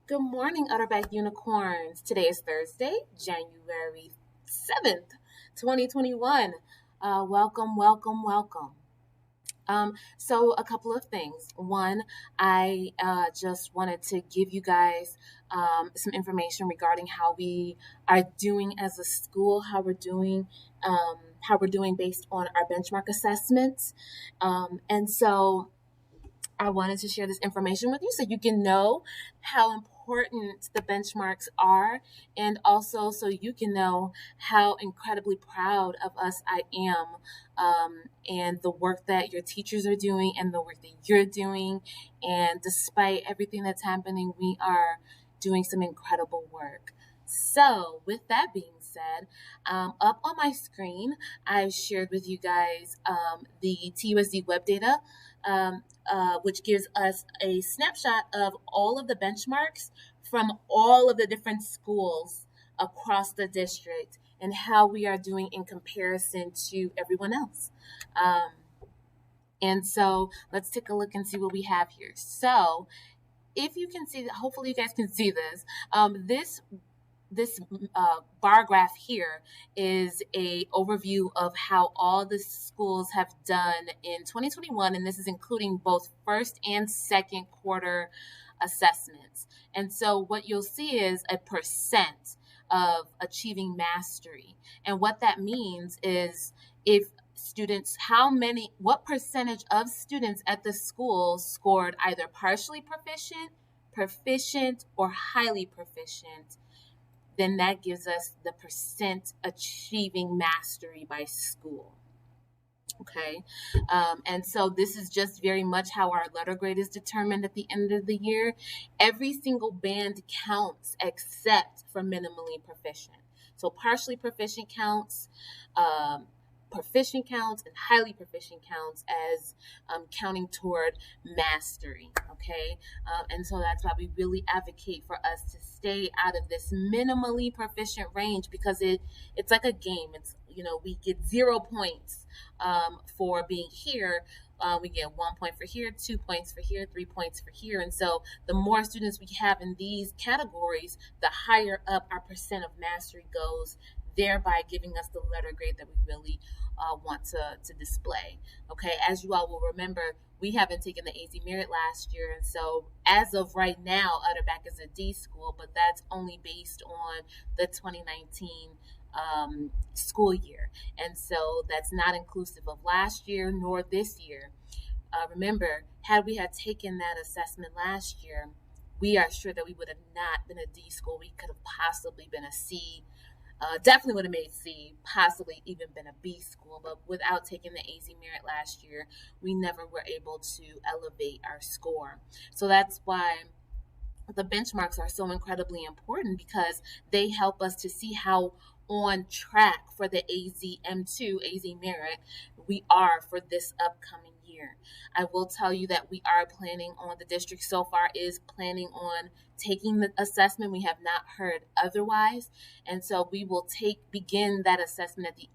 Good morning, Utterback Unicorns. Today is Thursday, January 7th, 2021. Welcome, welcome, welcome. So a couple of things. One, I just wanted to give you guys some information regarding how we are doing as a school, how we're doing based on our benchmark assessments. And so I wanted to share this information with you so you can know how important the benchmarks are, and also so you can know how incredibly proud of us I am, and the work that your teachers are doing and the work that you're doing. And despite everything that's happening, we are doing some incredible work. So, with that being said, up on my screen, I've shared with you guys the TUSD web data, which gives us a snapshot of all of the benchmarks from all of the different schools across the district and how we are doing in comparison to everyone else. Um, and so let's take a look and see what we have here. So if you can see, hopefully you guys can see this. This bar graph here is a overview of how all the schools have done in 2021, and this is including both first and second quarter assessments. And so what you'll see is a percent of achieving mastery. And what that means is if students, what percentage of students at the school scored either partially proficient, proficient, or highly proficient, then that gives us the percent achieving mastery by school. Okay. And so this is just very much how our letter grade is determined at the end of the year. Every single band counts except for minimally proficient. So partially proficient counts, um, proficient counts, and highly proficient counts as counting toward mastery. Okay. And so that's why we really advocate for us to stay out of this minimally proficient range, because it's like a game. We get 0 points for being here. We get 1 point for here, 2 points for here, 3 points for here. And so the more students we have in these categories, the higher up our percent of mastery goes, thereby giving us the letter grade that we really want to display. Okay, as you all will remember, we haven't taken the AZ Merit last year. And so as of right now, Utterback is a D school, but that's only based on the 2019 school year. And so that's not inclusive of last year nor this year. Remember, had we had taken that assessment last year, we are sure that we would have not been a D school. We could have possibly been a C, definitely would have made C, possibly even been a B school. But without taking the AZ Merit last year, we never were able to elevate our score. So that's why the benchmarks are so incredibly important, because they help us to see how on track for the AZM2, AZ Merit, we are for this upcoming year. I will tell you that we are planning on, the district so far is planning on taking the assessment. We have not heard otherwise. And so we will begin that assessment at the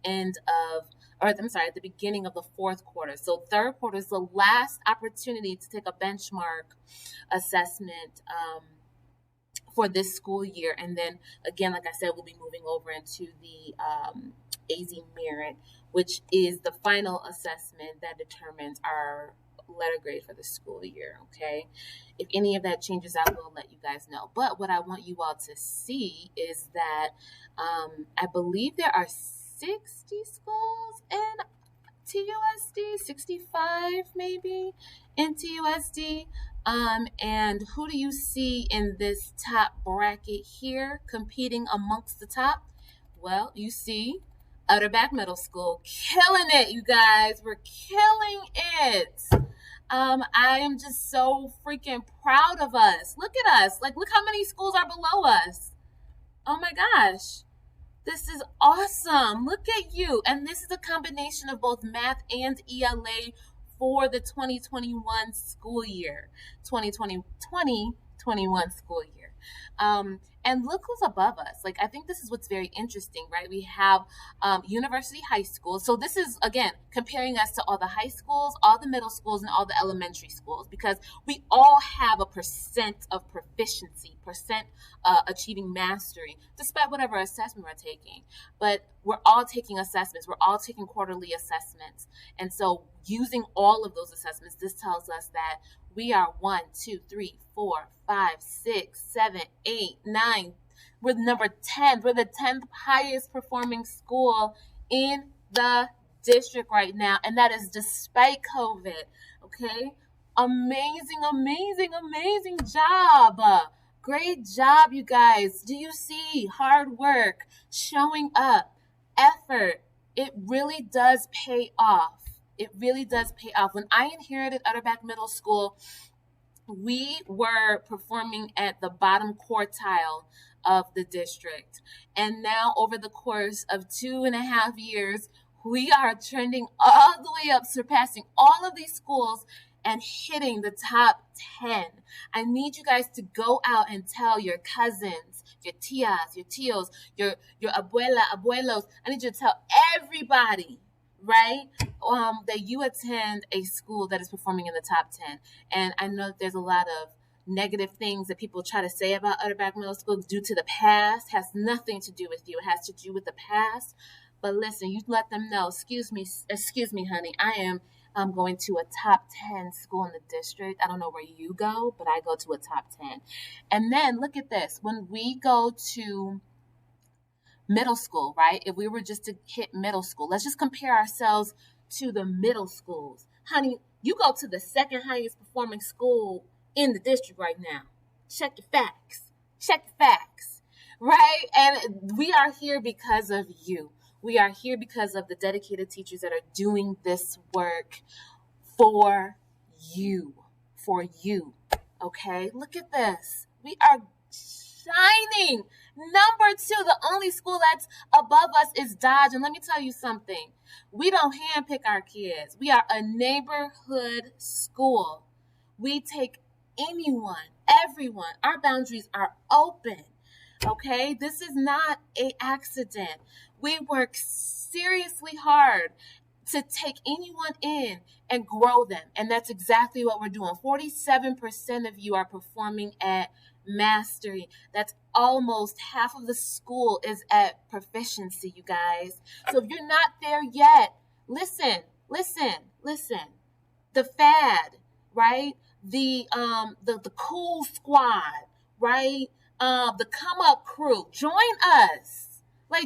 at the beginning of the fourth quarter. So third quarter is the last opportunity to take a benchmark assessment for this school year. And then again, like I said, we'll be moving over into the AZ Merit, which is the final assessment that determines our letter grade for the school year. Okay, if any of that changes, I will let you guys know. But what I want you all to see is that I believe there are 60 schools in TUSD, 65 maybe in TUSD. And who do you see in this top bracket here competing amongst the top? Well, you see Utterback Middle School killing it, you guys. We're killing it. I am just so freaking proud of us. Look at us. Like, look how many schools are below us. Oh my gosh. This is awesome. Look at you. And this is a combination of both math and ELA for the 2021 school year, 2020 2021 school year. And look who's above us. Like, I think this is what's very interesting, right? We have university high schools. So this is, again, comparing us to all the high schools, all the middle schools, and all the elementary schools, because we all have a percent of proficiency, percent achieving mastery, despite whatever assessment we're taking. But we're all taking assessments. We're all taking quarterly assessments. And so using all of those assessments, this tells us that we are 1, 2, 3, 4, 5, 6, 7, 8, 9. We're number 10. We're the 10th highest performing school in the district right now. And that is despite COVID. Okay? Amazing, amazing, amazing job. Great job, you guys. Do you see hard work, showing up, effort? It really does pay off. It really does pay off. When I inherited Utterback Middle School, we were performing at the bottom quartile of the district. And now, over the course of 2.5 years, we are trending all the way up, surpassing all of these schools and hitting the top 10. I need you guys to go out and tell your cousins, your tias, your tios, your abuela, abuelos. I need you to tell everybody, right, that you attend a school that is performing in the top 10. And I know that there's a lot of negative things that people try to say about Utterback Middle School due to the past. Has nothing to do with you. It has to do with the past. But listen, you let them know, excuse me, honey, I'm going to a top 10 school in the district. I don't know where you go, but I go to a top 10. And then look at this. When we go to middle school, right? If we were just to hit middle school, let's just compare ourselves to the middle schools. Honey, you go to the second highest performing school in the district right now. Check your facts. Check your facts, right? And we are here because of you. We are here because of the dedicated teachers that are doing this work for you. For you. Okay? Look at this. We are shining. Number 2, the only school that's above us is Dodge. And let me tell you something. We don't handpick our kids. We are a neighborhood school. We take anyone, everyone. Our boundaries are open. Okay? This is not an accident. We work seriously hard to take anyone in and grow them. And that's exactly what we're doing. 47% of you are performing at mastery. That's almost half of the school is at proficiency, you guys. So if you're not there yet, listen. The fad, right? The cool squad, right? The come up crew. Join us.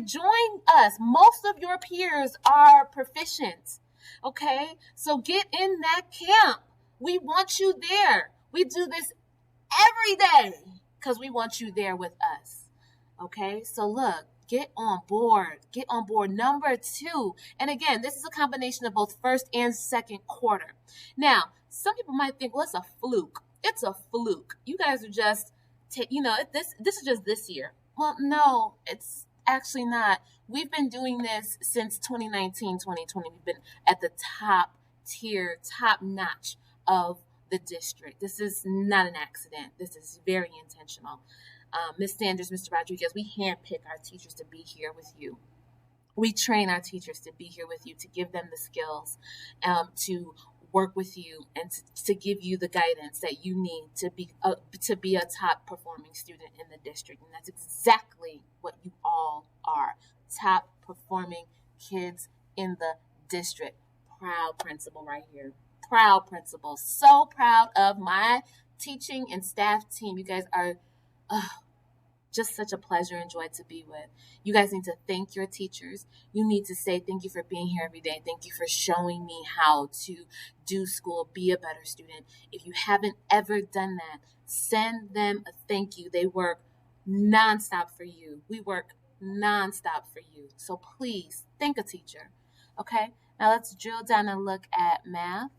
Join us. Most of your peers are proficient. Okay? So get in that camp. We want you there. We do this every day because we want you there with us. Okay? So look, get on board. Get on board. Number 2. And again, this is a combination of both first and second quarter. Now, some people might think, well, it's a fluke. It's a fluke. You guys are just, this is just this year. Well, no, it's actually not. We've been doing this since 2019, 2020. We've been at the top tier, top notch of the district. This is not an accident. This is very intentional. Ms. Sanders, Mr. Rodriguez, we handpick our teachers to be here with you. We train our teachers to be here with you, to give them the skills, to work with you, and to give you the guidance that you need to be a top performing student in the district. And that's exactly what you all are. Top performing kids in the district. Proud principal right here. Proud principal. So proud of my teaching and staff team. You guys are just such a pleasure and joy to be with. You guys need to thank your teachers. You need to say thank you for being here every day. Thank you for showing me how to do school, be a better student. If you haven't ever done that, send them a thank you. They work nonstop for you. We work nonstop for you. So please thank a teacher. Okay? Now let's drill down and look at math.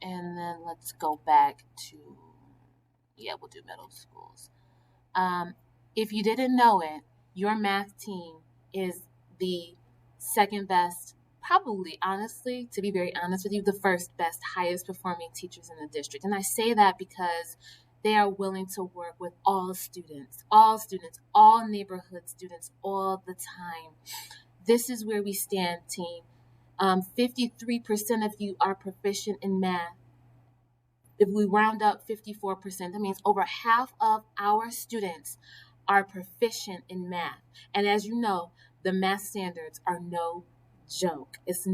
And then let's go back to, we'll do middle schools. If you didn't know it, your math team is the second best probably, honestly, to be very honest with you, the first best, highest performing teachers in the district. And I say that because they are willing to work with all students, all neighborhood students, all the time. This is where we stand, team. 53% of you are proficient in math. If we round up 54%, that means over half of our students are proficient in math. And as you know, the math standards are no joke. It's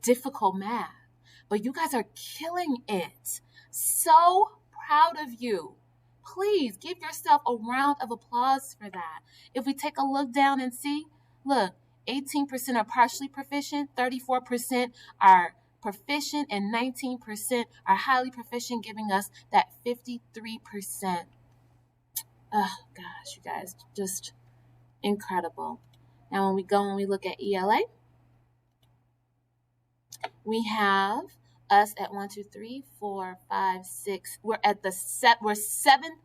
difficult math. But you guys are killing it. So proud of you. Please give yourself a round of applause for that. If we take a look down and see, look, 18% are partially proficient, 34% are proficient, and 19% are highly proficient, giving us that 53%. Oh gosh, you guys, just incredible. Now when we look at ELA, we have us at 1, 2, 3, 4, 5, 6. We're at the we're 7th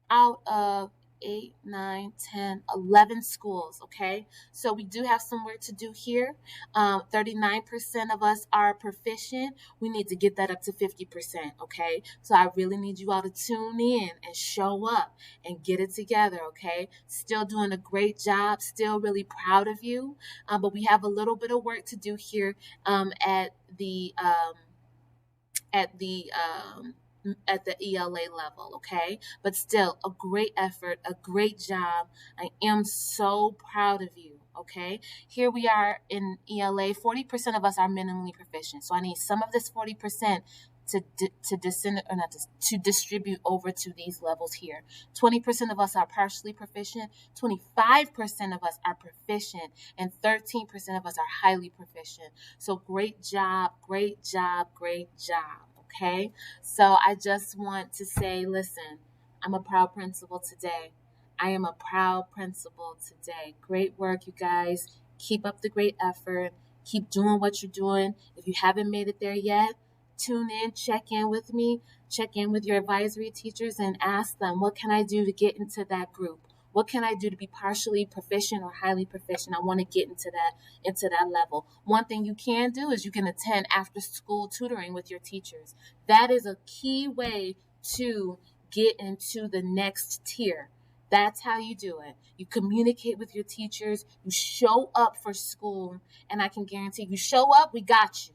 out of 8, 9, 10, 11 schools, okay? So we do have some work to do here. 39% of us are proficient. We need to get that up to 50%, okay? So I really need you all to tune in and show up and get it together, okay? Still doing a great job, still really proud of you, but we have a little bit of work to do here at the ELA level, okay? But still, a great effort, a great job. I am so proud of you, okay? Here we are in ELA. 40% of us are minimally proficient. So I need some of this 40% to distribute over to these levels here. 20% of us are partially proficient, 25% of us are proficient, and 13% of us are highly proficient. So great job, great job, great job. Okay, so I just want to say, listen, I'm a proud principal today. I am a proud principal today. Great work, you guys. Keep up the great effort. Keep doing what you're doing. If you haven't made it there yet, tune in, check in with me, check in with your advisory teachers and ask them, what can I do to get into that group? What can I do to be partially proficient or highly proficient? I want to get into that level. One thing you can do is you can attend after school tutoring with your teachers. That is a key way to get into the next tier. That's how you do it. You communicate with your teachers, you show up for school, and I can guarantee you show up, we got you.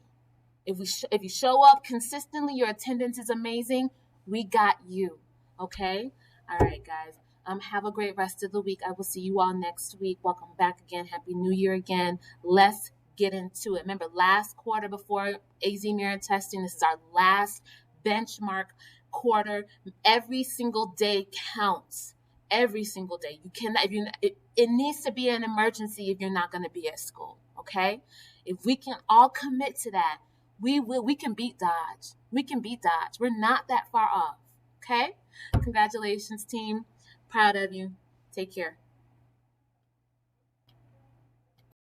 If you show up consistently, your attendance is amazing, we got you. Okay? All right, guys. Have a great rest of the week. I will see you all next week. Welcome back again. Happy New Year again. Let's get into it. Remember, last quarter before AZ Mirror testing, this is our last benchmark quarter. Every single day counts. Every single day. You cannot. It needs to be an emergency if you're not going to be at school. Okay? If we can all commit to that, we can beat Dodge. We can beat Dodge. We're not that far off. Okay? Congratulations, team. Proud of you. Take care.